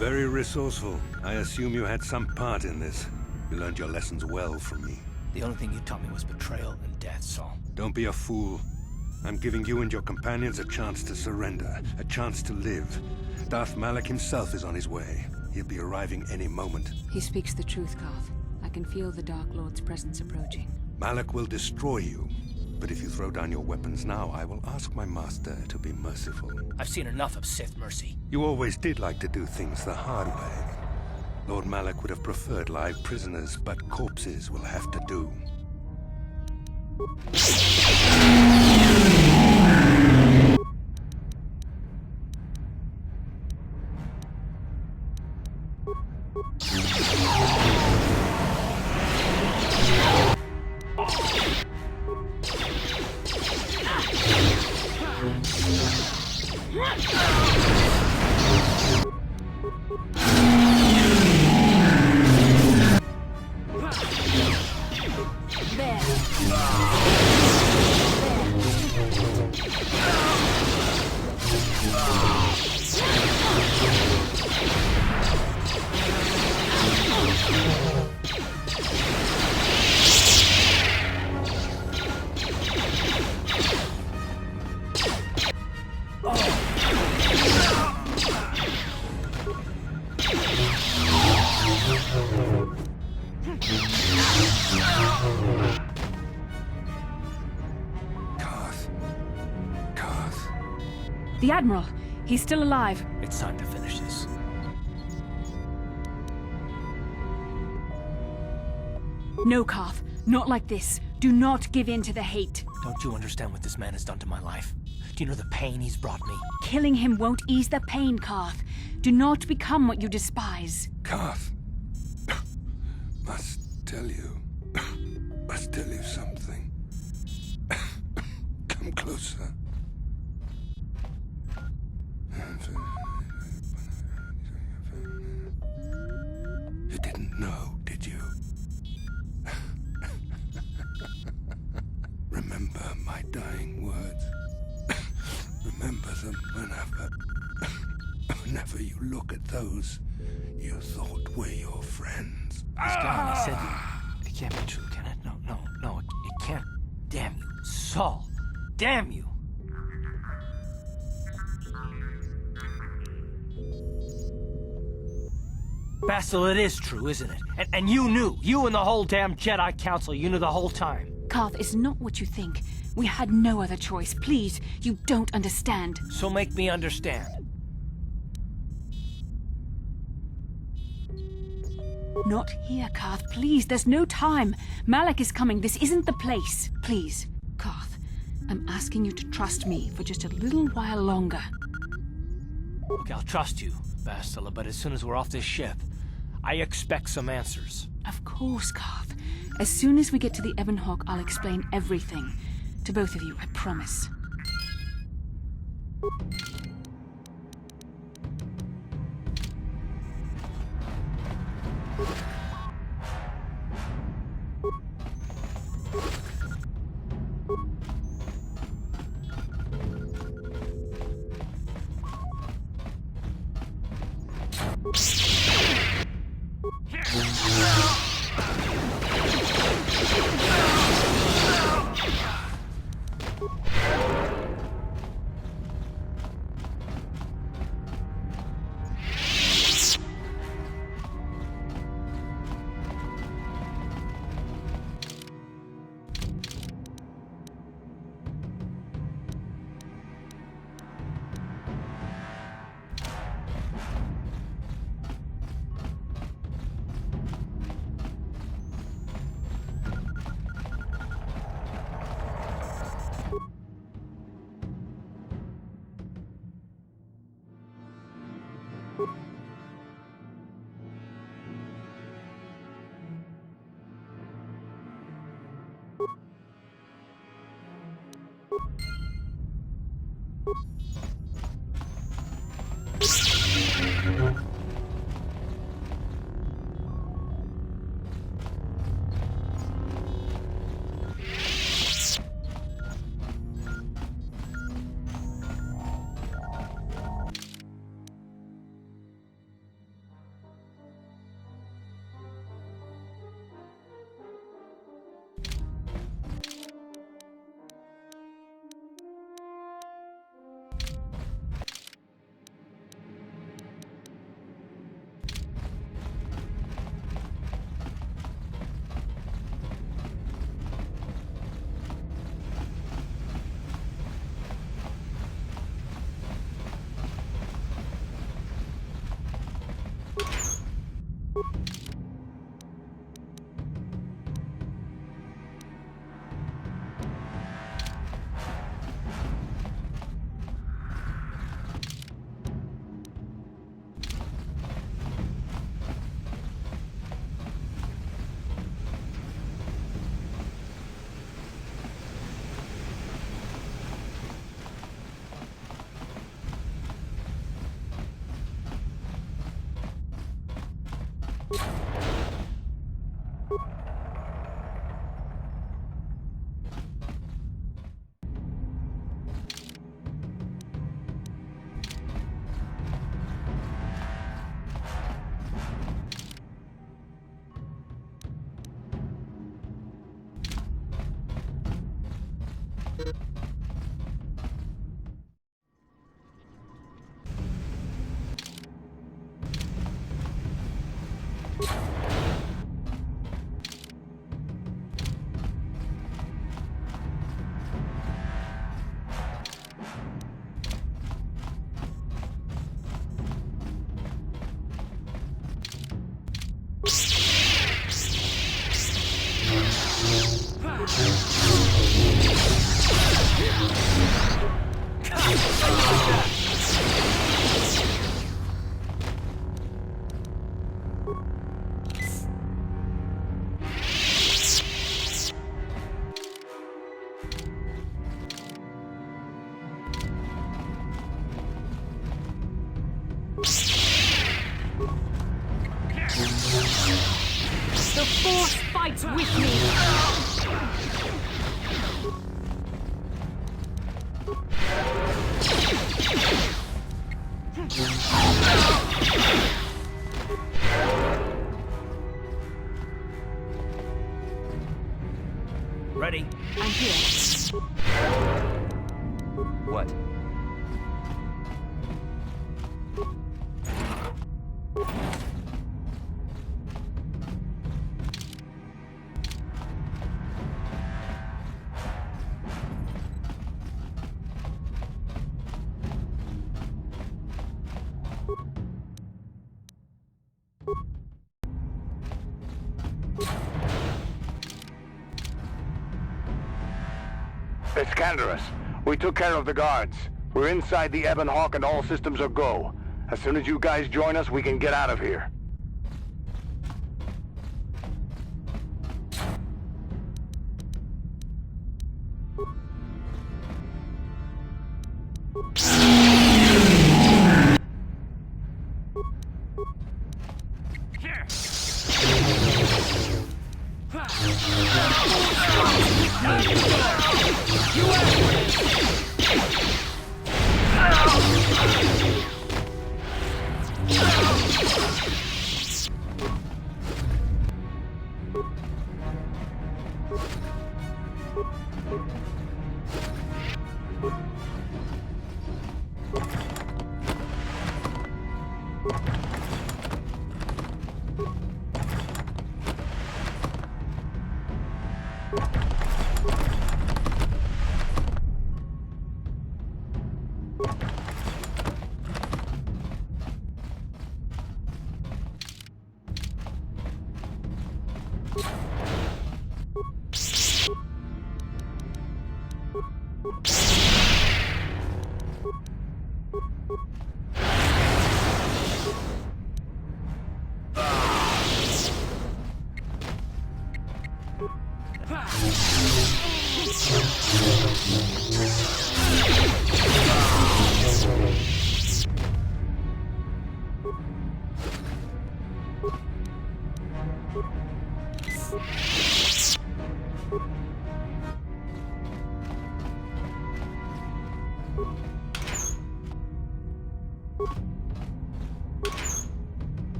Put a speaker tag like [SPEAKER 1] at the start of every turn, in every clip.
[SPEAKER 1] Very resourceful. I assume you had some part in this. You learned your lessons well from me.
[SPEAKER 2] The only thing you taught me was betrayal and death, Saul.
[SPEAKER 1] Don't be a fool. I'm giving you and your companions a chance to surrender, a chance to live. Darth Malak himself is on his way. He'll be arriving any moment.
[SPEAKER 3] He speaks the truth, Carth. I can feel the Dark Lord's presence approaching.
[SPEAKER 1] Malak will destroy you. But if you throw down your weapons now, I will ask my master to be merciful.
[SPEAKER 2] I've seen enough of Sith mercy.
[SPEAKER 1] You always did like to do things the hard way. Lord Malak would have preferred live prisoners, but corpses will have to do.
[SPEAKER 3] The Admiral! He's still alive.
[SPEAKER 2] It's time to finish this.
[SPEAKER 3] No, Carth. Not like this. Do not give in to the hate.
[SPEAKER 2] Don't you understand what this man has done to my life? Do you know the pain he's brought me?
[SPEAKER 3] Killing him won't ease the pain, Carth. Do not become what you despise.
[SPEAKER 1] Carth. Must tell you something. Come closer. You didn't know, did you? Remember my dying words. Remember them whenever you look at those you thought were your friends.
[SPEAKER 2] He's gone. He said it can't be true, can it? No, it can't. Damn you, Saul. Damn you. Bastila, it is true, isn't it? And you knew. You and the whole damn Jedi Council, you knew the whole time.
[SPEAKER 3] Carth, it's not what you think. We had no other choice. Please, you don't understand.
[SPEAKER 2] So make me understand.
[SPEAKER 3] Not here, Carth. Please, there's no time. Malak is coming. This isn't the place. Please, Carth, I'm asking you to trust me for just a little while longer.
[SPEAKER 2] Okay, I'll trust you, Bastila, but as soon as we're off this ship, I expect some answers.
[SPEAKER 3] Of course, Carth. As soon as we get to the Ebon Hawk, I'll explain everything. To both of you, I promise. The Force fights with me!
[SPEAKER 2] Ready?
[SPEAKER 3] I'm here.
[SPEAKER 2] What?
[SPEAKER 4] Iskanderus, we took care of the guards. We're inside the Ebon Hawk and all systems are go. As soon as you guys join us, we can get out of here.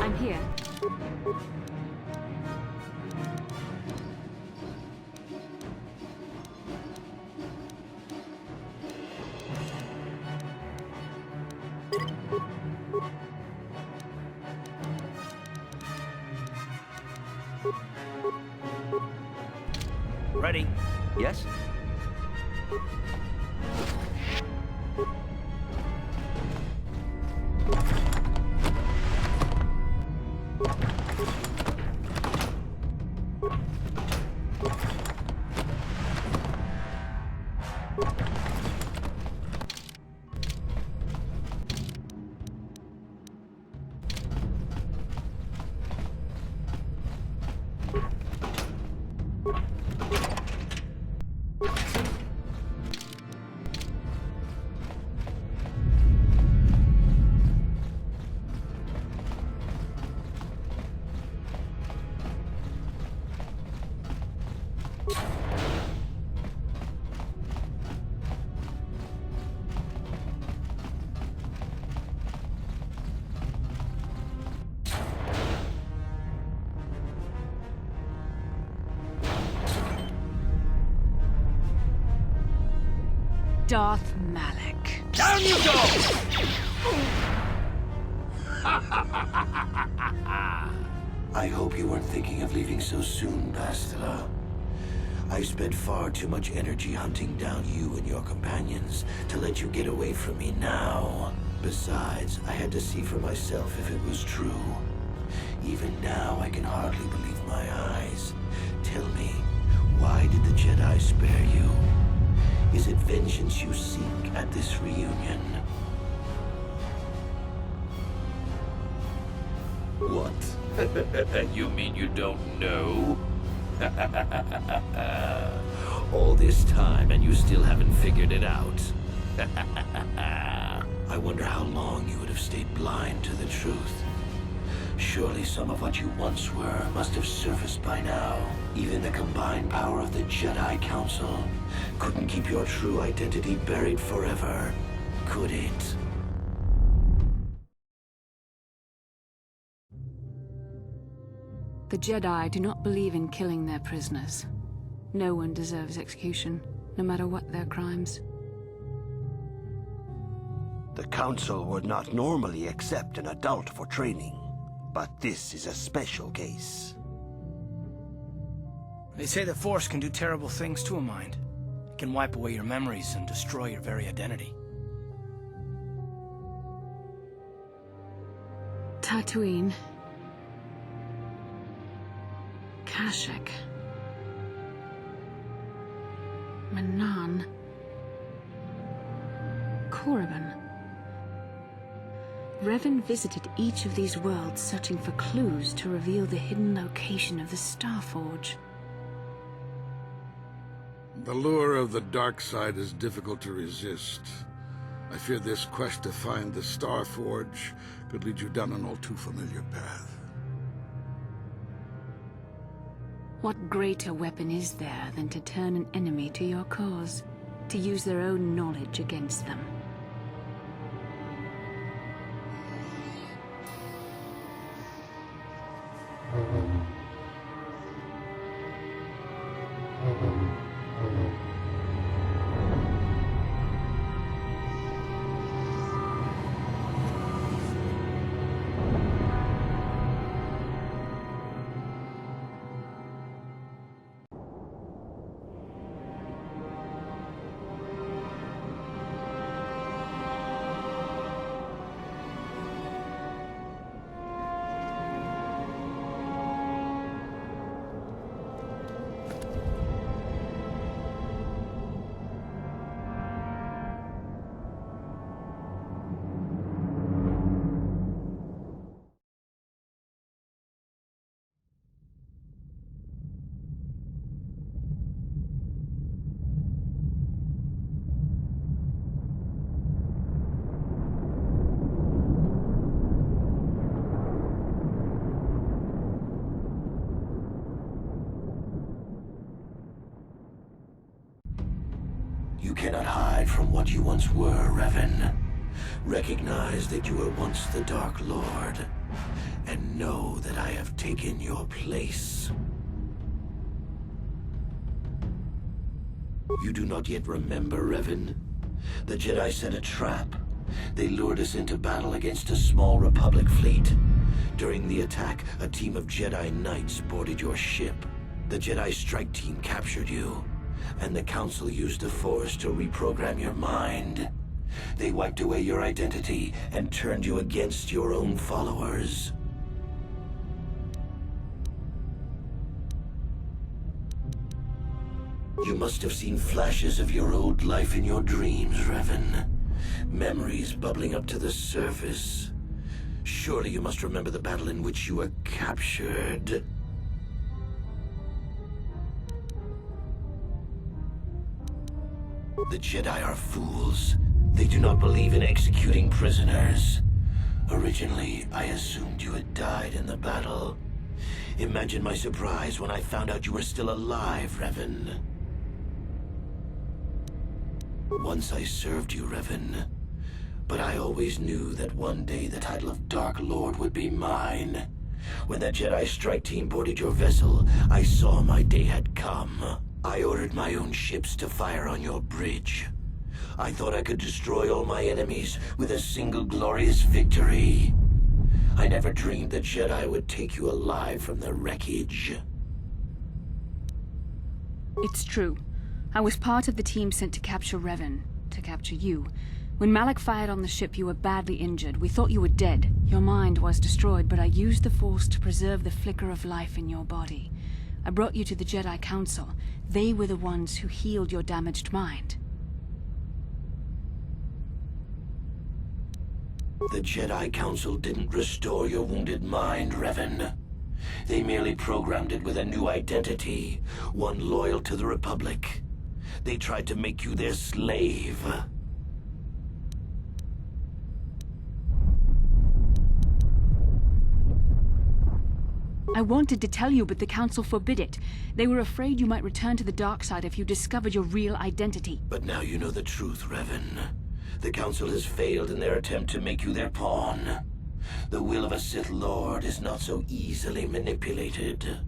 [SPEAKER 3] I'm here.
[SPEAKER 2] Ready?
[SPEAKER 5] Yes?
[SPEAKER 3] Darth Malak.
[SPEAKER 2] Down you go!
[SPEAKER 6] I hope you weren't thinking of leaving so soon, Bastila. I spent far too much energy hunting down you and your companions to let you get away from me now. Besides, I had to see for myself if it was true. Even now, I can hardly believe my eyes. Tell me, why did the Jedi spare you? Is it vengeance you seek at this reunion? What? You mean you don't know? All this time and you still haven't figured it out. I wonder how long you would have stayed blind to the truth. Surely some of what you once were must have surfaced by now. Even the combined power of the Jedi Council couldn't keep your true identity buried forever, could it?
[SPEAKER 3] The Jedi do not believe in killing their prisoners. No one deserves execution, no matter what their crimes.
[SPEAKER 6] The Council would not normally accept an adult for training, but this is a special case.
[SPEAKER 2] They say the Force can do terrible things to a mind. It can wipe away your memories and destroy your very identity.
[SPEAKER 3] Tatooine. Kashyyyk. Manaan. Korriban. Revan visited each of these worlds searching for clues to reveal the hidden location of the Starforge.
[SPEAKER 7] The lure of the dark side is difficult to resist. I fear this quest to find the Starforge could lead you down an all too familiar path.
[SPEAKER 3] What greater weapon is there than to turn an enemy to your cause, to use their own knowledge against them?
[SPEAKER 6] You cannot hide from what you once were, Revan. Recognize that you were once the Dark Lord, and know that I have taken your place. You do not yet remember, Revan? The Jedi set a trap. They lured us into battle against a small Republic fleet. During the attack, a team of Jedi Knights boarded your ship. The Jedi Strike Team captured you, and the Council used the Force to reprogram your mind. They wiped away your identity and turned you against your own followers. You must have seen flashes of your old life in your dreams, Revan. Memories bubbling up to the surface. Surely you must remember the battle in which you were captured. The Jedi are fools. They do not believe in executing prisoners. Originally, I assumed you had died in the battle. Imagine my surprise when I found out you were still alive, Revan. Once I served you, Revan. But I always knew that one day the title of Dark Lord would be mine. When that Jedi Strike Team boarded your vessel, I saw my day had come. I ordered my own ships to fire on your bridge. I thought I could destroy all my enemies with a single glorious victory. I never dreamed the Jedi would take you alive from the wreckage.
[SPEAKER 3] It's true. I was part of the team sent to capture Revan, to capture you. When Malak fired on the ship, you were badly injured. We thought you were dead. Your mind was destroyed, but I used the Force to preserve the flicker of life in your body. I brought you to the Jedi Council. They were the ones who healed your damaged mind.
[SPEAKER 6] The Jedi Council didn't restore your wounded mind, Revan. They merely programmed it with a new identity, one loyal to the Republic. They tried to make you their slave.
[SPEAKER 3] I wanted to tell you, but the Council forbid it. They were afraid you might return to the dark side if you discovered your real identity.
[SPEAKER 6] But now you know the truth, Revan. The Council has failed in their attempt to make you their pawn. The will of a Sith Lord is not so easily manipulated.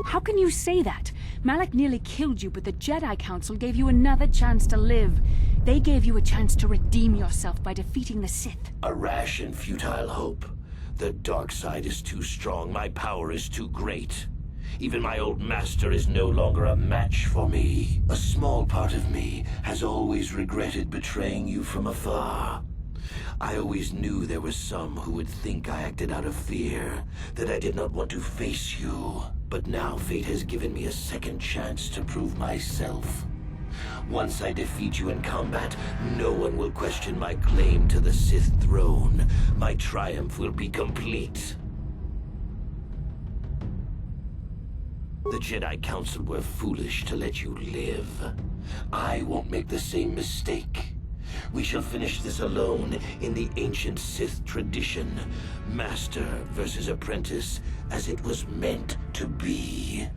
[SPEAKER 3] How can you say that? Malak nearly killed you, but the Jedi Council gave you another chance to live. They gave you a chance to redeem yourself by defeating the Sith.
[SPEAKER 6] A rash and futile hope. The dark side is too strong, my power is too great. Even my old master is no longer a match for me. A small part of me has always regretted betraying you from afar. I always knew there were some who would think I acted out of fear, that I did not want to face you. But now fate has given me a second chance to prove myself. Once I defeat you in combat, no one will question my claim to the Sith throne. My triumph will be complete. The Jedi Council were foolish to let you live. I won't make the same mistake. We shall finish this alone in the ancient Sith tradition. Master versus apprentice, as it was meant to be.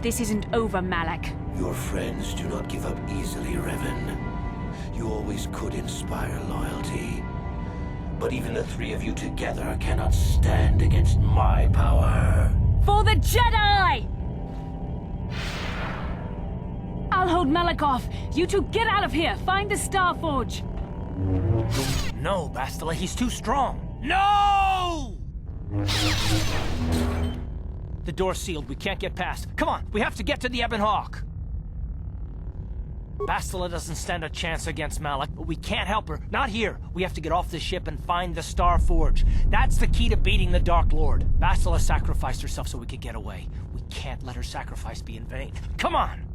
[SPEAKER 3] This isn't over, Malak.
[SPEAKER 6] Your friends do not give up easily, Revan. You always could inspire loyalty. But even the three of you together cannot stand against my power.
[SPEAKER 3] For the Jedi! I'll hold Malak off. You two get out of here. Find the Star Forge.
[SPEAKER 2] No, Bastila, he's too strong. No! The door's sealed. We can't get past. Come on, we have to get to the Ebon Hawk. Bastila doesn't stand a chance against Malak, but we can't help her. Not here. We have to get off the ship and find the Star Forge. That's the key to beating the Dark Lord. Bastila sacrificed herself so we could get away. We can't let her sacrifice be in vain. Come on!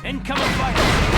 [SPEAKER 2] Incoming fire!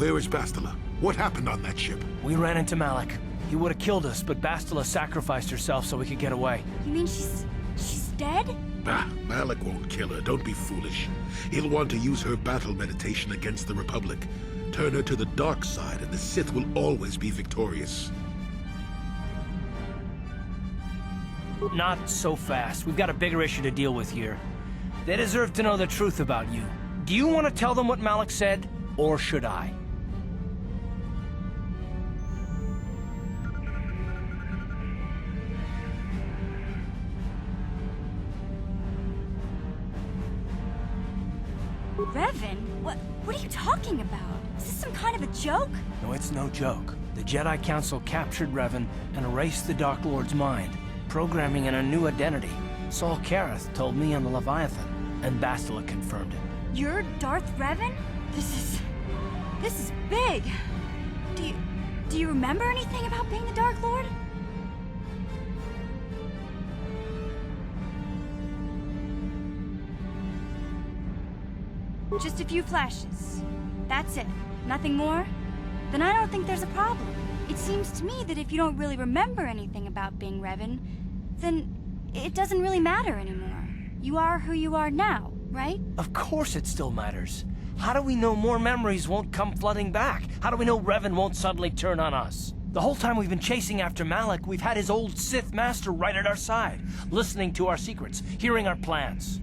[SPEAKER 5] Where is Bastila? What happened on that ship?
[SPEAKER 2] We ran into Malik. He would have killed us, but Bastila sacrificed herself so we could get away.
[SPEAKER 8] You mean she's dead?
[SPEAKER 5] Bah, Malik won't kill her. Don't be foolish. He'll want to use her battle meditation against the Republic. Turn her to the dark side, and the Sith will always be victorious.
[SPEAKER 2] Not so fast. We've got a bigger issue to deal with here. They deserve to know the truth about you. Do you want to tell them what Malik said, or should I?
[SPEAKER 8] Revan? What are you talking about? Is this some kind of a joke?
[SPEAKER 2] No, it's no joke. The Jedi Council captured Revan and erased the Dark Lord's mind, programming in a new identity. Saul Karath told me on the Leviathan, and Bastila confirmed it.
[SPEAKER 8] You're Darth Revan? This is big. Do you remember anything about being the Dark Lord? Just a few flashes. That's it. Nothing more? Then I don't think there's a problem. It seems to me that if you don't really remember anything about being Revan, then it doesn't really matter anymore. You are who you are now, right?
[SPEAKER 2] Of course it still matters. How do we know more memories won't come flooding back? How do we know Revan won't suddenly turn on us? The whole time we've been chasing after Malik, we've had his old Sith master right at our side, listening to our secrets, hearing our plans.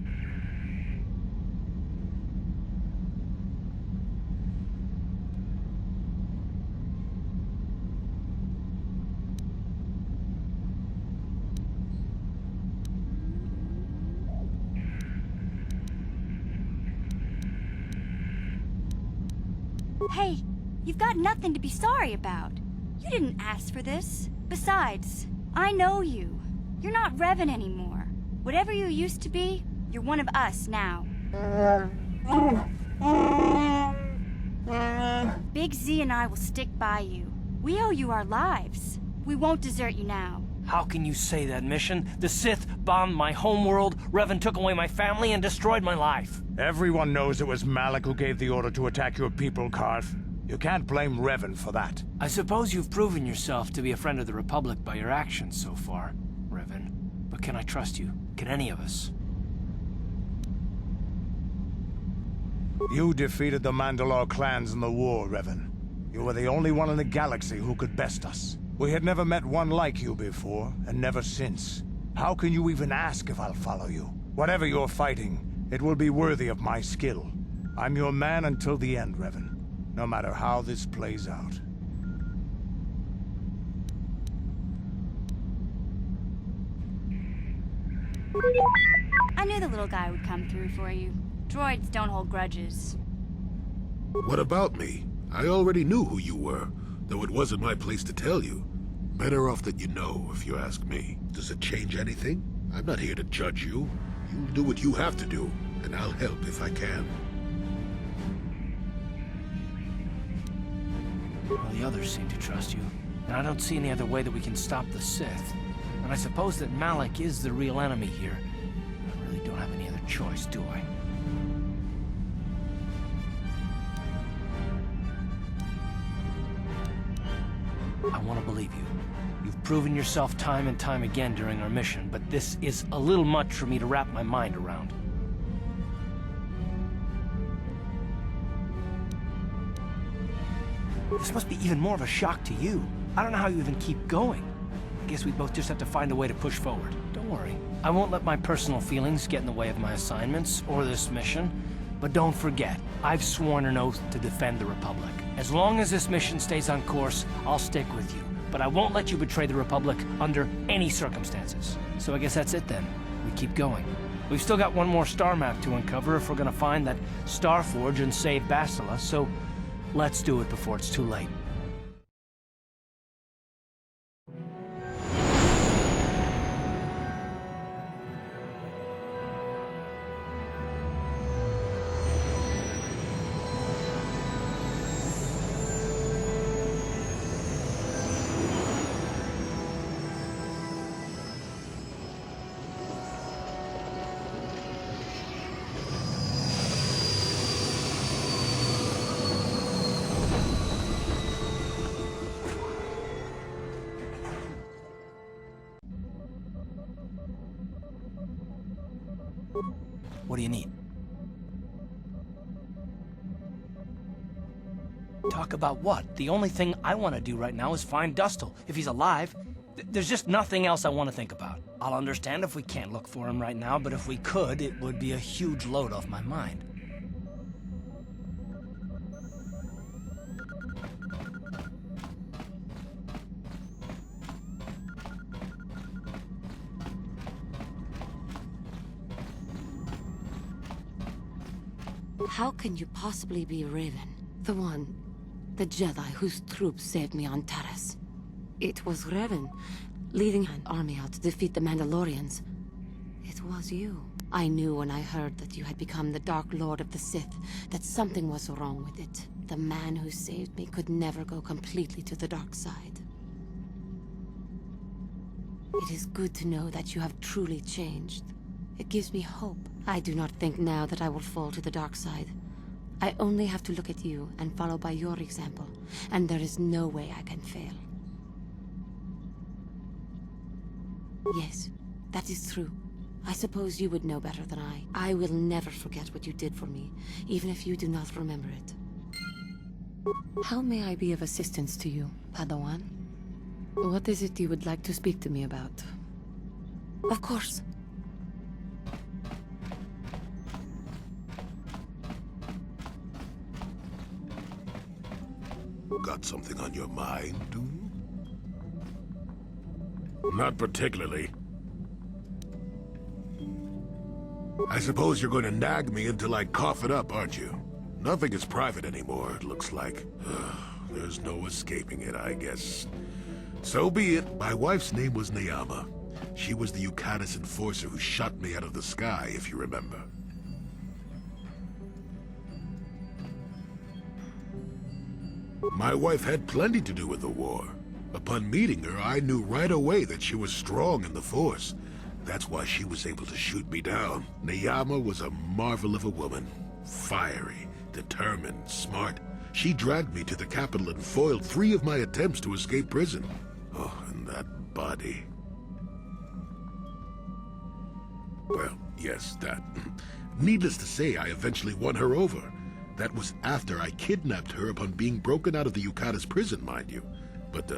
[SPEAKER 8] Hey, you've got nothing to be sorry about. You didn't ask for this. Besides, I know you. You're not Revan anymore. Whatever you used to be, you're one of us now. Big Z and I will stick by you. We owe you our lives. We won't desert you now.
[SPEAKER 2] How can you say that, Mission? The Sith bombed my homeworld, Revan took away my family, and destroyed my life.
[SPEAKER 9] Everyone knows it was Malik who gave the order to attack your people, Karth. You can't blame Revan for that.
[SPEAKER 2] I suppose you've proven yourself to be a friend of the Republic by your actions so far, Revan. But can I trust you? Can any of us?
[SPEAKER 9] You defeated the Mandalore clans in the war, Revan. You were the only one in the galaxy who could best us. We had never met one like you before, and never since. How can you even ask if I'll follow you? Whatever you're fighting, it will be worthy of my skill. I'm your man until the end, Revan. No matter how this plays out.
[SPEAKER 8] I knew the little guy would come through for you. Droids don't hold grudges.
[SPEAKER 5] What about me? I already knew who you were, though it wasn't my place to tell you. Better off that you know, if you ask me. Does it change anything? I'm not here to judge you. You'll do what you have to do, and I'll help if I can.
[SPEAKER 2] Well, the others seem to trust you, and I don't see any other way that we can stop the Sith. And I suppose that Malik is the real enemy here. I really don't have any other choice, do I? I want to believe you. You've proven yourself time and time again during our mission, but this is a little much for me to wrap my mind around. This must be even more of a shock to you. I don't know how you even keep going. I guess we both just have to find a way to push forward. Don't worry. I won't let my personal feelings get in the way of my assignments or this mission. But don't forget, I've sworn an oath to defend the Republic. As long as this mission stays on course, I'll stick with you. But I won't let you betray the Republic under any circumstances. So I guess that's it then. We keep going. We've still got one more star map to uncover if we're gonna find that Star Forge and save Bastila, so let's do it before it's too late. What do you need? Talk about what? The only thing I want to do right now is find Dustil. If he's alive, there's just nothing else I want to think about. I'll understand if we can't look for him right now, but if we could, it would be a huge load off my mind.
[SPEAKER 10] How can you possibly be Raven? The Jedi whose troops saved me on Taris. It was Raven, leading an army out to defeat the Mandalorians. It was you. I knew when I heard that you had become the Dark Lord of the Sith, that something was wrong with it. The man who saved me could never go completely to the dark side. It is good to know that you have truly changed. It gives me hope. I do not think now that I will fall to the dark side. I only have to look at you and follow by your example, and there is no way I can fail. Yes, that is true. I suppose you would know better than I. I will never forget what you did for me, even if you do not remember it. How may I be of assistance to you, Padawan? What is it you would like to speak to me about? Of course.
[SPEAKER 5] Got something on your mind, do you? Not particularly. I suppose you're going to nag me until I cough it up, aren't you? Nothing is private anymore, it looks like. There's no escaping it, I guess. So be it. My wife's name was Neyama. She was the Yukatis enforcer who shot me out of the sky, if you remember. My wife had plenty to do with the war. Upon meeting her, I knew right away that she was strong in the Force. That's why she was able to shoot me down. Neyama was a marvel of a woman. Fiery, determined, smart. She dragged me to the capital and foiled 3 of my attempts to escape prison. Oh, and that body. Well, yes, that. Needless to say, I eventually won her over. That was after I kidnapped her upon being broken out of the Yukatis prison, mind you. But,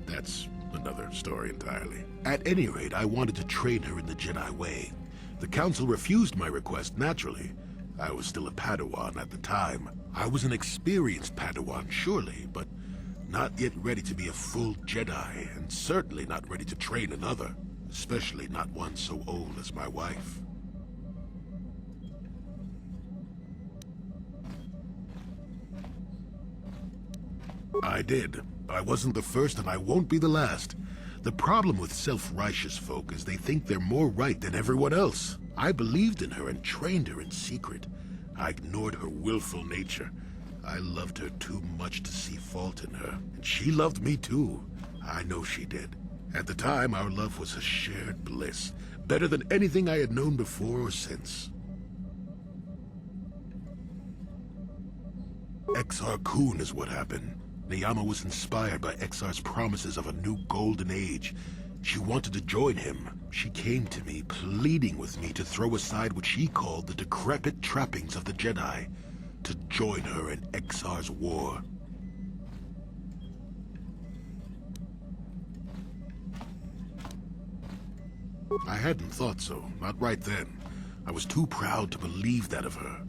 [SPEAKER 5] that's another story entirely. At any rate, I wanted to train her in the Jedi way. The Council refused my request, naturally. I was still a Padawan at the time. I was an experienced Padawan, surely, but not yet ready to be a full Jedi, and certainly not ready to train another, especially not one so old as my wife. I did. I wasn't the first, and I won't be the last. The problem with self-righteous folk is they think they're more right than everyone else. I believed in her and trained her in secret. I ignored her willful nature. I loved her too much to see fault in her, and she loved me too. I know she did. At the time, our love was a shared bliss, better than anything I had known before or since. Exar Kun is what happened. Neyama was inspired by Exar's promises of a new golden age. She wanted to join him. She came to me, pleading with me to throw aside what she called the decrepit trappings of the Jedi, to join her in Exar's war. I hadn't thought so, not right then. I was too proud to believe that of her.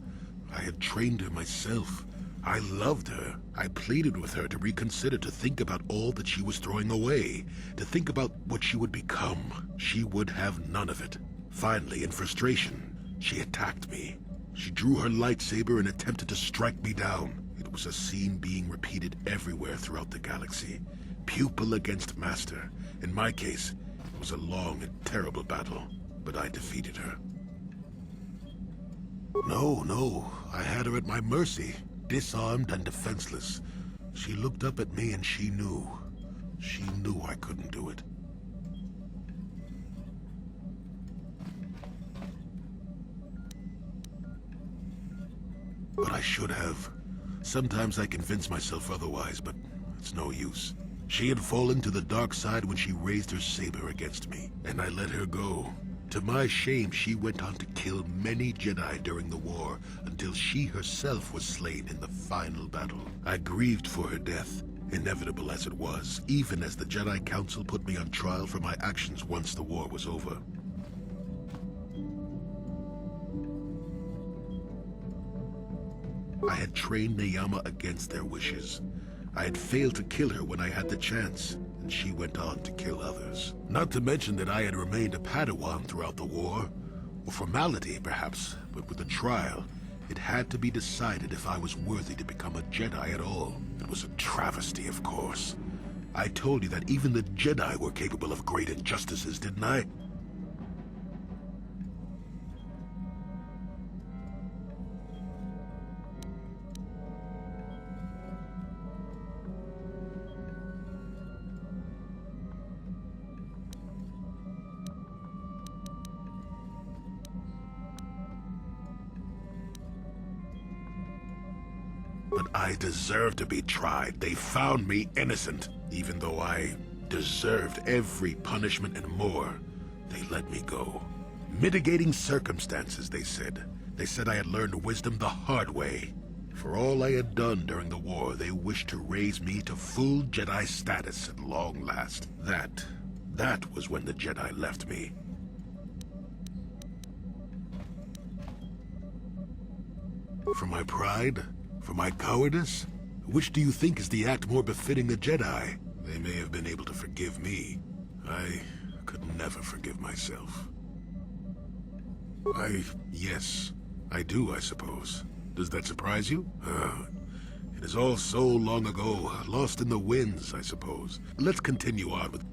[SPEAKER 5] I had trained her myself. I loved her. I pleaded with her to reconsider, to think about all that she was throwing away, to think about what she would become. She would have none of it. Finally, in frustration, she attacked me. She drew her lightsaber and attempted to strike me down. It was a scene being repeated everywhere throughout the galaxy. Pupil against master. In my case, it was a long and terrible battle, but I defeated her. No, I had her at my mercy. Disarmed and defenseless. She looked up at me and she knew. She knew I couldn't do it. But I should have. Sometimes I convince myself otherwise, but it's no use. She had fallen to the dark side when she raised her saber against me, and I let her go. To my shame, she went on to kill many Jedi during the war until she herself was slain in the final battle. I grieved for her death, inevitable as it was, even as the Jedi Council put me on trial for my actions once the war was over. I had trained Neyama against their wishes. I had failed to kill her when I had the chance, and she went on to kill others. Not to mention that I had remained a Padawan throughout the war. A formality, perhaps, but with the trial, it had to be decided if I was worthy to become a Jedi at all. It was a travesty, of course. I told you that even the Jedi were capable of great injustices, didn't I? But I deserved to be tried. They found me innocent. Even though I deserved every punishment and more, they let me go. Mitigating circumstances, they said. They said I had learned wisdom the hard way. For all I had done during the war, they wished to raise me to full Jedi status at long last. That was when the Jedi left me. For my pride? For my cowardice? Which do you think is the act more befitting a Jedi? They may have been able to forgive me. I could never forgive myself. Yes, I do, I suppose. Does that surprise you? It is all so long ago, lost in the winds, I suppose. Let's continue on with...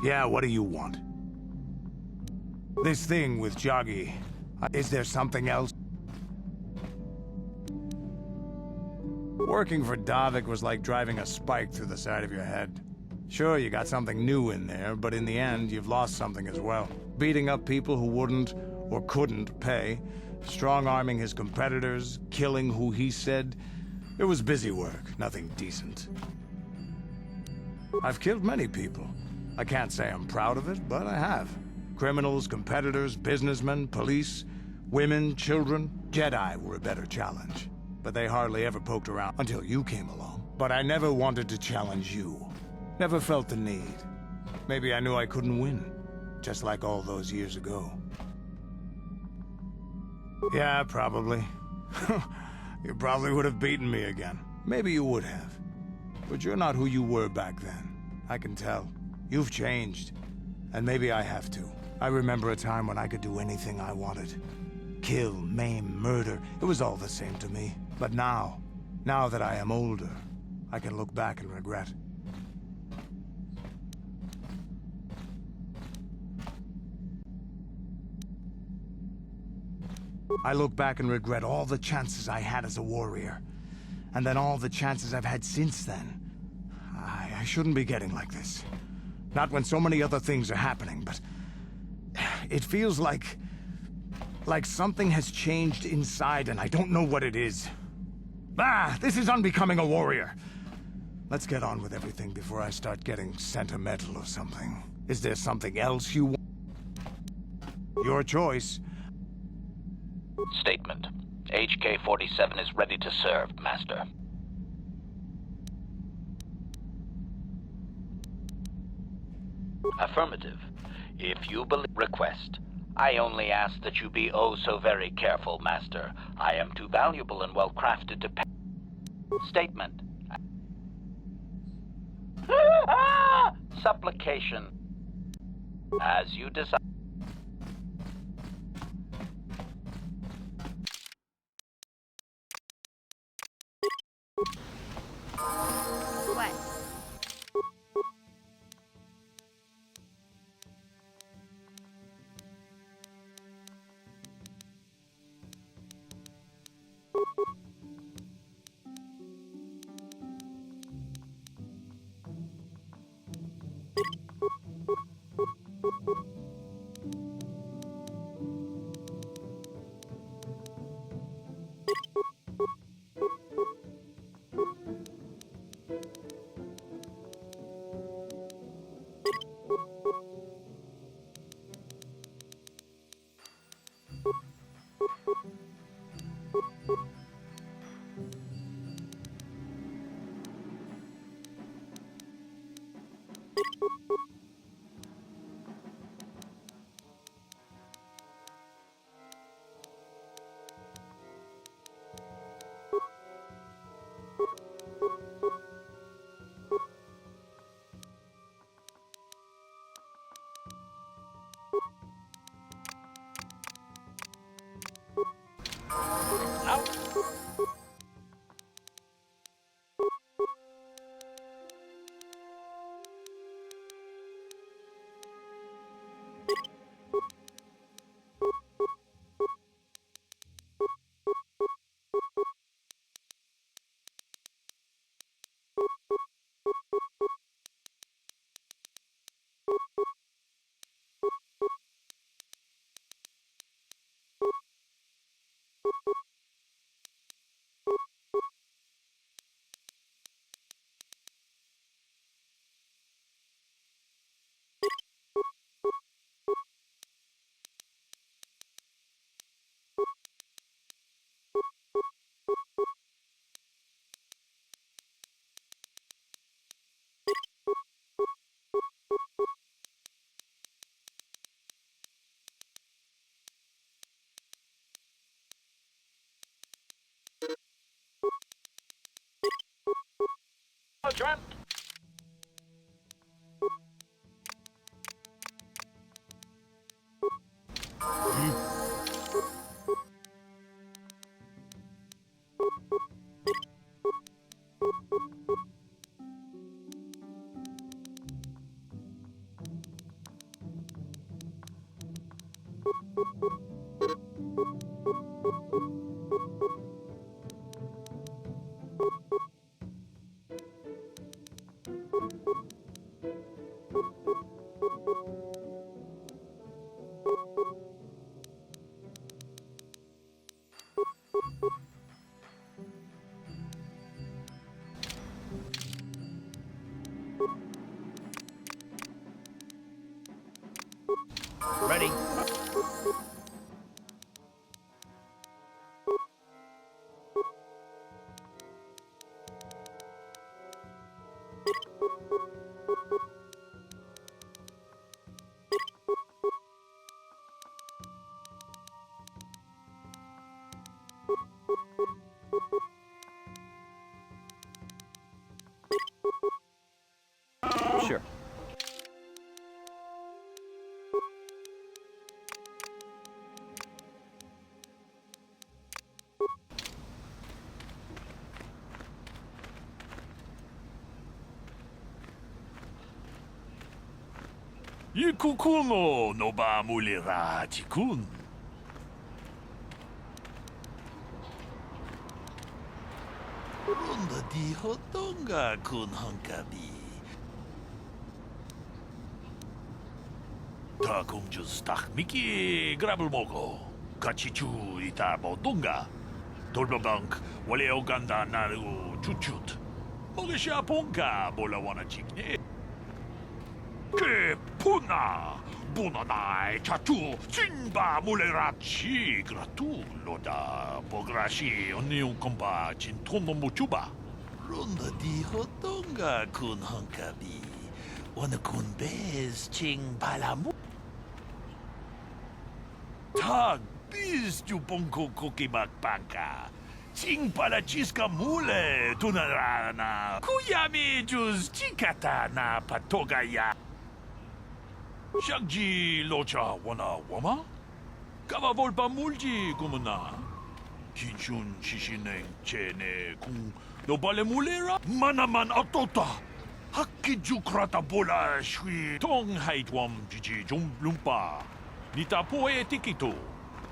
[SPEAKER 9] Yeah, what do you want? This thing with Joggy, is there something else? Working for Davik was like driving a spike through the side of your head. Sure, you got something new in there, but in the end, you've lost something as well. Beating up people who wouldn't or couldn't pay, strong-arming his competitors, killing who he said. It was busy work, nothing decent. I've killed many people. I can't say I'm proud of it, but I have. Criminals, competitors, businessmen, police, women, children. Jedi were a better challenge. But they hardly ever poked around until you came along. But I never wanted to challenge you. Never felt the need. Maybe I knew I couldn't win. Just like all those years ago. Yeah, probably. You probably would have beaten me again. Maybe you would have. But you're not who you were back then. I can tell. You've changed. And maybe I have to. I remember a time when I could do anything I wanted. Kill, maim, murder. It was all the same to me. But now that I am older, I can look back and regret. I look back and regret all the chances I had as a warrior. And then all the chances I've had since then. I shouldn't be getting like this. Not when so many other things are happening, but... It feels like something has changed inside and I don't know what it is. This is unbecoming a warrior. Let's get on with everything before I start getting sentimental or something. Is there something else you want? Your choice.
[SPEAKER 11] Statement. HK-47 is ready to serve, Master. Affirmative. If you believe request, I only ask that you be oh so very careful, Master. I am too valuable and well-crafted to pay. Statement. Supplication. As you decide.
[SPEAKER 8] What?
[SPEAKER 2] Ready?
[SPEAKER 12] Sure.
[SPEAKER 13] Ikukuno no ba mulira tikun. Ronda di hotonga kun hankabi. Ta kung jus tak miki grabel mogo. Kachichu ita bodonga. Dolbabank wale oganda naru chuchut. Mogisha ponka bola wana chikne. Ke puna bunanai chatu simba mulerachi gratu loda bograshi oniun komba chintono muchuba ronda di hotonga kun hankabi wana kun bez ching balamu tag biz juponko kokimak panka ching palachiska mule tunarana kuyami jus chikata na patogaya Shagji locha wana wama? Kava volpa mulji kumuna. Kinshun shishineng chene kung nobale mulera? Manaman atota. Hakiju krata bola shui tong haitwam jiji jumblumpa. Nita poe tikito.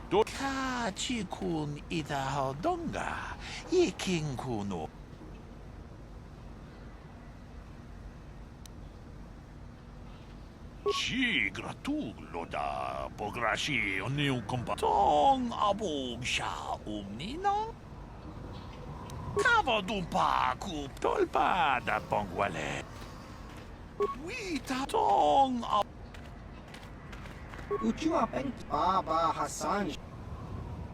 [SPEAKER 13] Do ka chikun ida hodonga. Iking kuno. Ci gratullo da pograshi oniu compa tong abog sha umnina Cava dumpa cu tolpa da pongwale Wita tong ab
[SPEAKER 14] Uchua pen Baba Hassan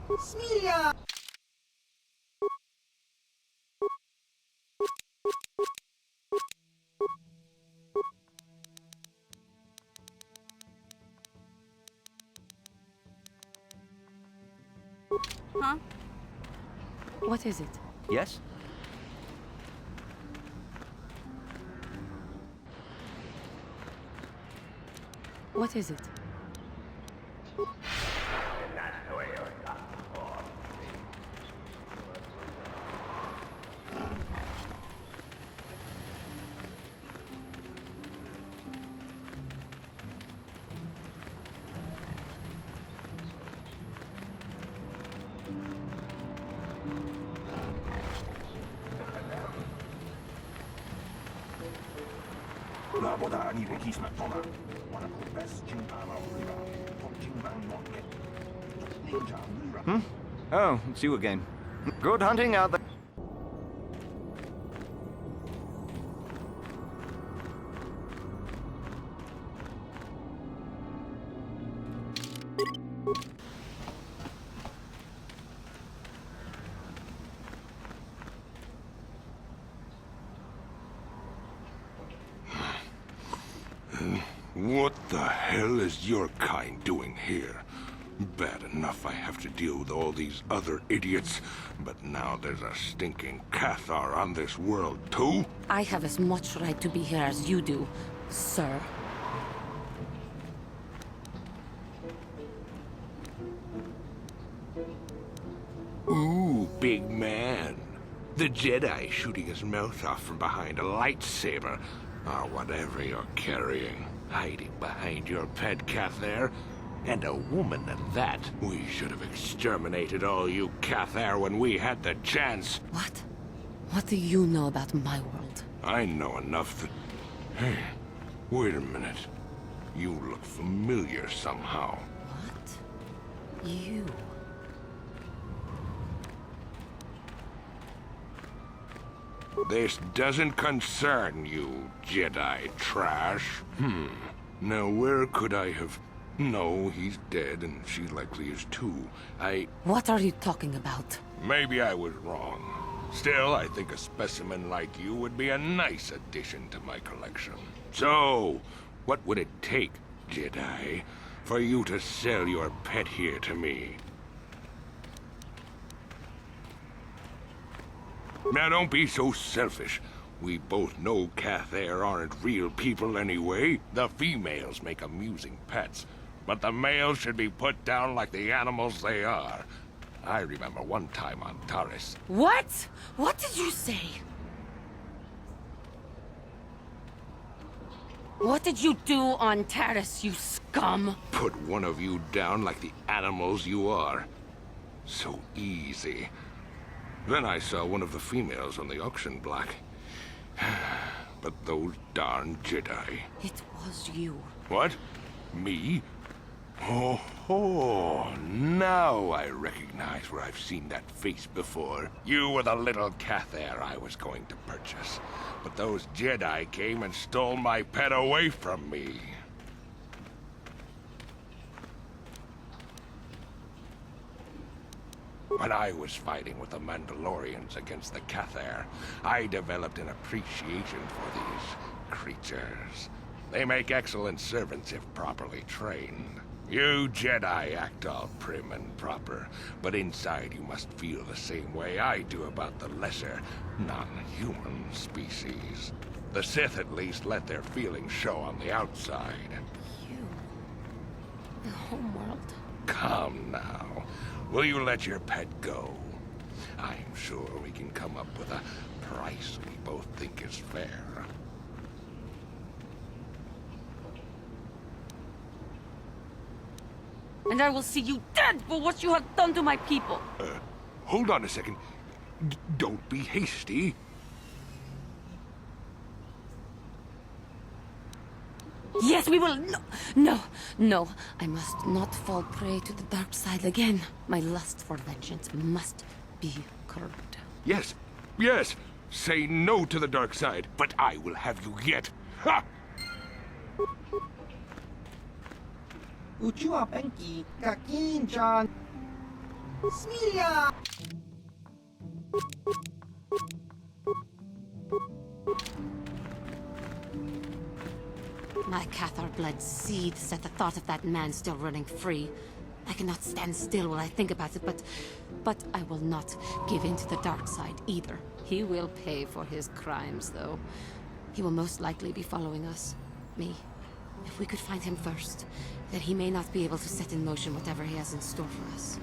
[SPEAKER 14] Smilia
[SPEAKER 10] What is it?
[SPEAKER 12] Yes?
[SPEAKER 10] What is it?
[SPEAKER 12] Hmm? Oh, it's you again. Good hunting out there.
[SPEAKER 5] What the hell is your kind doing here? Bad enough I have to deal with all these other idiots, but now there's a stinking Cathar on this world, too?
[SPEAKER 10] I have as much right to be here as you do, sir.
[SPEAKER 5] Ooh, big man. The Jedi shooting his mouth off from behind a lightsaber, or whatever you're carrying, hiding behind your pet Cathar. And a woman at that. We should have exterminated all you Cathar when we had the chance.
[SPEAKER 10] What? What do you know about my world?
[SPEAKER 5] I know enough that... Hey, wait a minute. You look familiar somehow.
[SPEAKER 10] What? You?
[SPEAKER 5] This doesn't concern you, Jedi trash. Now where could I have... No, he's dead, and she likely is too.
[SPEAKER 10] What are you talking about?
[SPEAKER 5] Maybe I was wrong. Still, I think a specimen like you would be a nice addition to my collection. So, what would it take, Jedi, for you to sell your pet here to me? Now, don't be so selfish. We both know Cathar aren't real people anyway. The females make amusing pets, but the males should be put down like the animals they are. I remember one time on Taris.
[SPEAKER 10] What? What did you say? What did you do on Taris, you scum?
[SPEAKER 5] Put one of you down like the animals you are. So easy. Then I saw one of the females on the auction block. But those darn Jedi.
[SPEAKER 10] It was you.
[SPEAKER 5] What? Me? Oh, now I recognize where I've seen that face before. You were the little Cathar I was going to purchase. But those Jedi came and stole my pet away from me. When I was fighting with the Mandalorians against the Cathar, I developed an appreciation for these creatures. They make excellent servants if properly trained. You Jedi act all prim and proper, but inside you must feel the same way I do about the lesser, non-human species. The Sith at least let their feelings show on the outside.
[SPEAKER 10] You... the homeworld.
[SPEAKER 5] Come now. Will you let your pet go? I'm sure we can come up with a price we both think is fair.
[SPEAKER 10] And I will see you dead for what you have done to my people.
[SPEAKER 5] Hold on a second. Don't be hasty.
[SPEAKER 10] Yes, we will. No. I must not fall prey to the dark side again. My lust for vengeance must be curbed.
[SPEAKER 5] Yes. Say no to the dark side, but I will have you yet. Ha!
[SPEAKER 14] Uchiwa Penki, Kakin-chan. Smilia!
[SPEAKER 10] My Cathar blood seethes at the thought of that man still running free. I cannot stand still while I think about it, but I will not give in to the dark side either. He will pay for his crimes, though. He will most likely be following us. Me. If we could find him first, then he may not be able to set in motion whatever he has in store for us.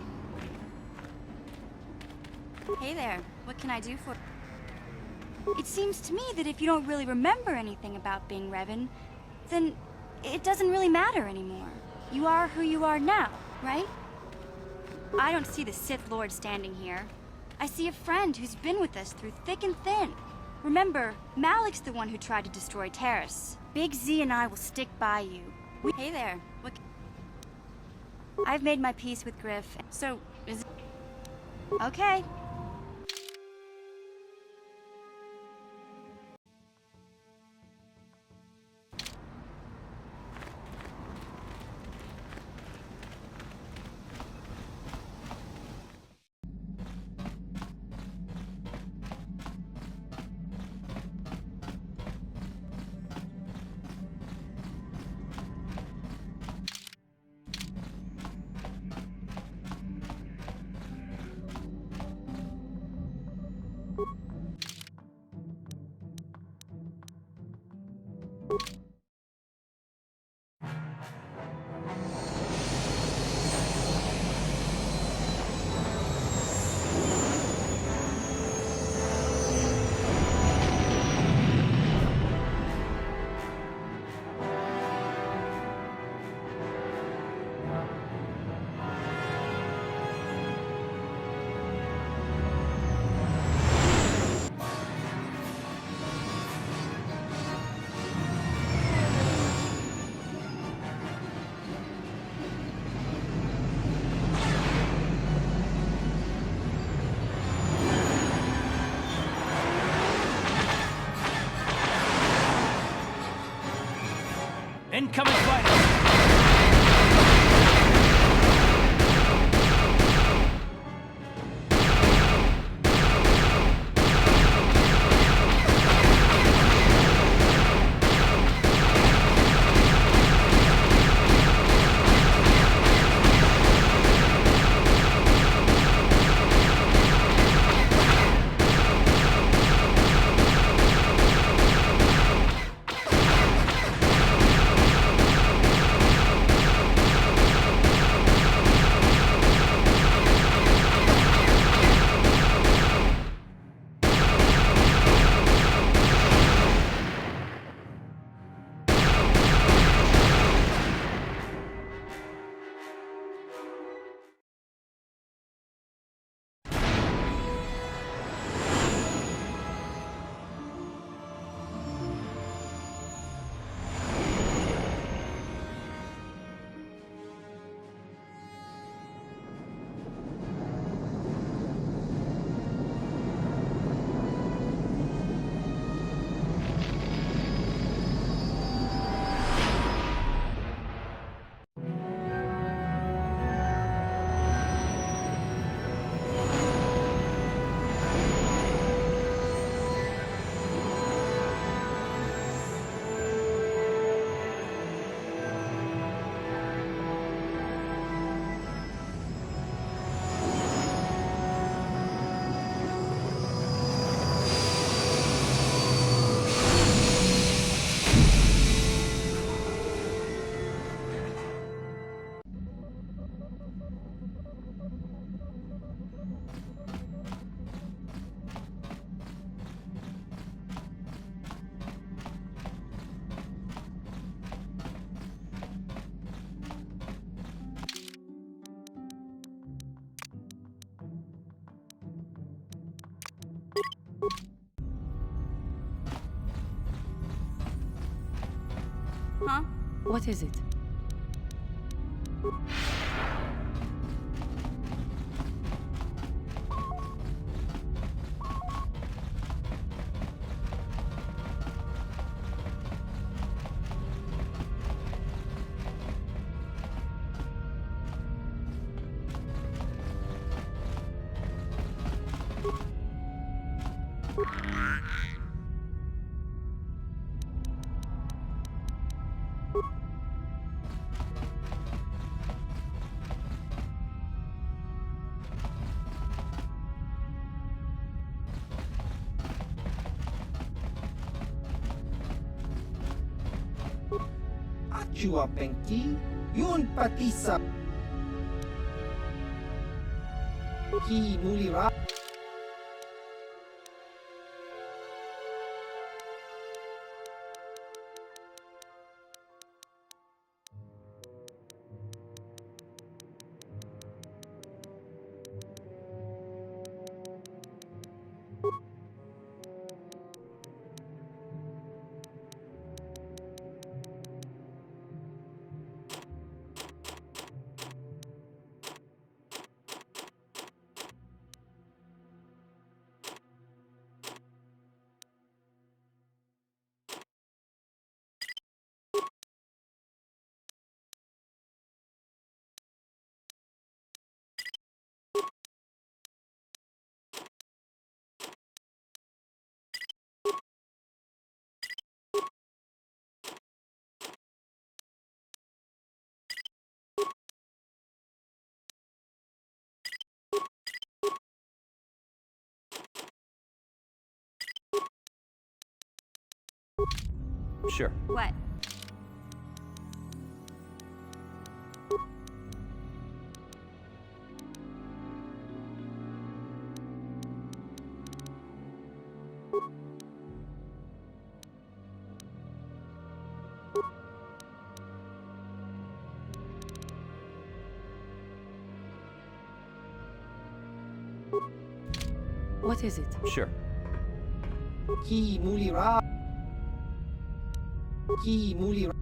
[SPEAKER 8] Hey there, what can I do for... It seems to me that if you don't really remember anything about being Revan, then it doesn't really matter anymore. You are who you are now, right? I don't see the Sith Lord standing here. I see a friend who's been with us through thick and thin. Remember, Malik's the one who tried to destroy Taris. Big Z and I will stick by you. Hey there, what... I've made my peace with Griff, so... Okay.
[SPEAKER 2] Incoming fighter!
[SPEAKER 8] Huh?
[SPEAKER 10] What is it?
[SPEAKER 14] Chua Penki, Yun Patisa. Ki Mulira.
[SPEAKER 12] Sure.
[SPEAKER 8] What?
[SPEAKER 10] What is it?
[SPEAKER 12] Sure.
[SPEAKER 14] Ki Mulira. Ki Mulira.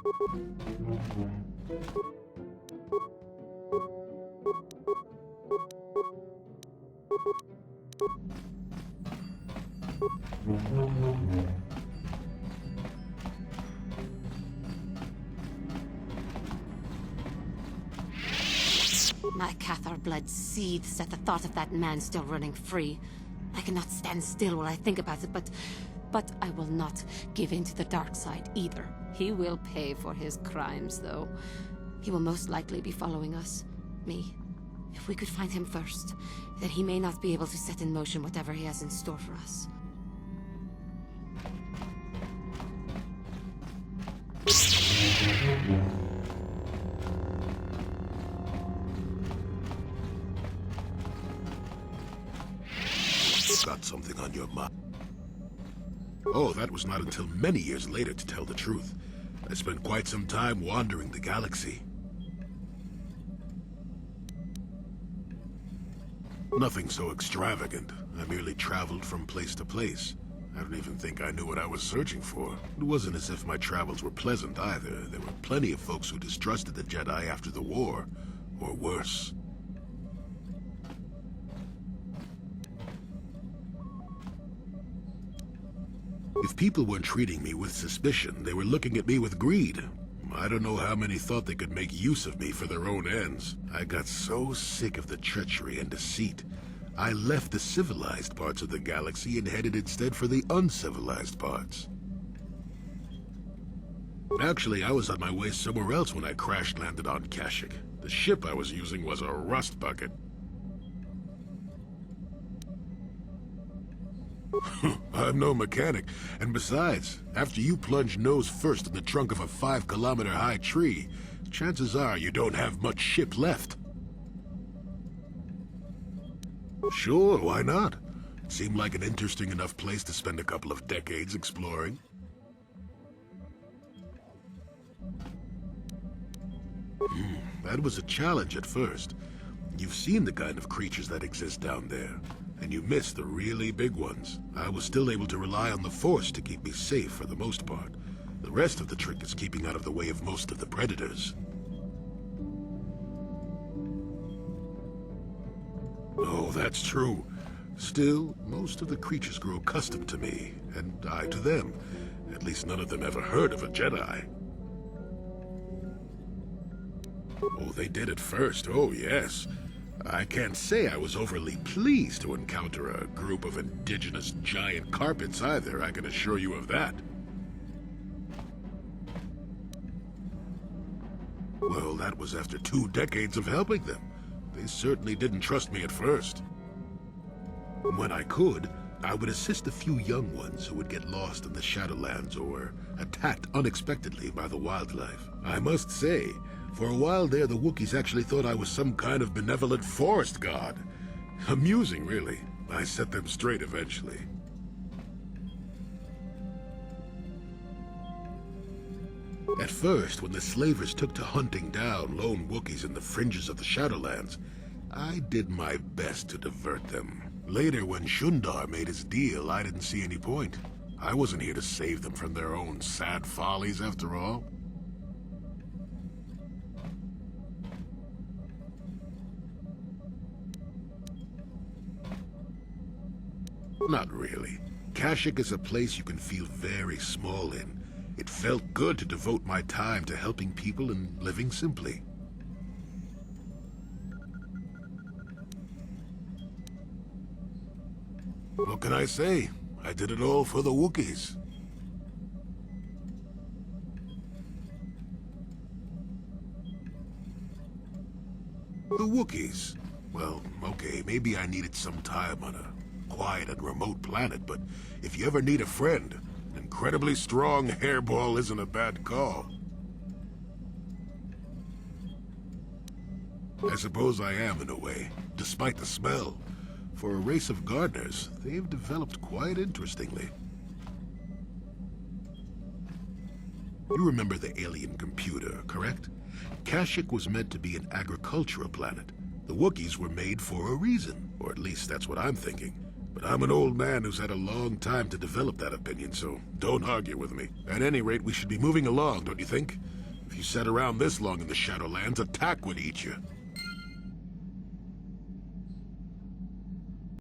[SPEAKER 10] My Cathar blood seethes at the thought of that man still running free. I cannot stand still while I think about it, but I will not give in to the dark side either. He will pay for his crimes, though. He will most likely be following us. Me. If we could find him first, then he may not be able to set in motion whatever he has in store for us.
[SPEAKER 5] Got something on your mind? Oh, that was not until many years later, to tell the truth. I spent quite some time wandering the galaxy. Nothing so extravagant. I merely traveled from place to place. I don't even think I knew what I was searching for. It wasn't as if my travels were pleasant either. There were plenty of folks who distrusted the Jedi after the war, or worse. If people weren't treating me with suspicion, they were looking at me with greed. I don't know how many thought they could make use of me for their own ends. I got so sick of the treachery and deceit, I left the civilized parts of the galaxy and headed instead for the uncivilized parts. Actually, I was on my way somewhere else when I crash-landed on Kashyyyk. The ship I was using was a rust bucket. I'm no mechanic, and besides, after you plunge nose first in the trunk of a 5-kilometer-high tree, chances are you don't have much ship left. Sure, why not? It seemed like an interesting enough place to spend a couple of decades exploring. That was a challenge at first. You've seen the kind of creatures that exist down there, and you miss the really big ones. I was still able to rely on the Force to keep me safe for the most part. The rest of the trick is keeping out of the way of most of the predators. Oh, that's true. Still, most of the creatures grew accustomed to me, and I to them. At least none of them ever heard of a Jedi. Oh, they did at first, oh yes. I can't say I was overly pleased to encounter a group of indigenous giant carpets either, I can assure you of that. Well, that was after 2 decades of helping them. They certainly didn't trust me at first. When I could, I would assist a few young ones who would get lost in the Shadowlands or attacked unexpectedly by the wildlife. I must say, for a while there, the Wookiees actually thought I was some kind of benevolent forest god. Amusing, really. I set them straight eventually. At first, when the slavers took to hunting down lone Wookiees in the fringes of the Shadowlands, I did my best to divert them. Later, when Shundar made his deal, I didn't see any point. I wasn't here to save them from their own sad follies, after all. Not really. Kashyyyk is a place you can feel very small in. It felt good to devote my time to helping people and living simply. What can I say? I did it all for the Wookiees. The Wookiees? Well, okay, maybe I needed some time on a quiet and remote planet, but if you ever need a friend, an incredibly strong hairball isn't a bad call. I suppose I am, in a way, despite the smell. For a race of gardeners, they've developed quite interestingly. You remember the alien computer, correct? Kashyyyk was meant to be an agricultural planet. The Wookiees were made for a reason, or at least that's what I'm thinking. But I'm an old man who's had a long time to develop that opinion, so don't argue with me. At any rate, we should be moving along, don't you think? If you sat around this long in the Shadowlands, attack would eat you.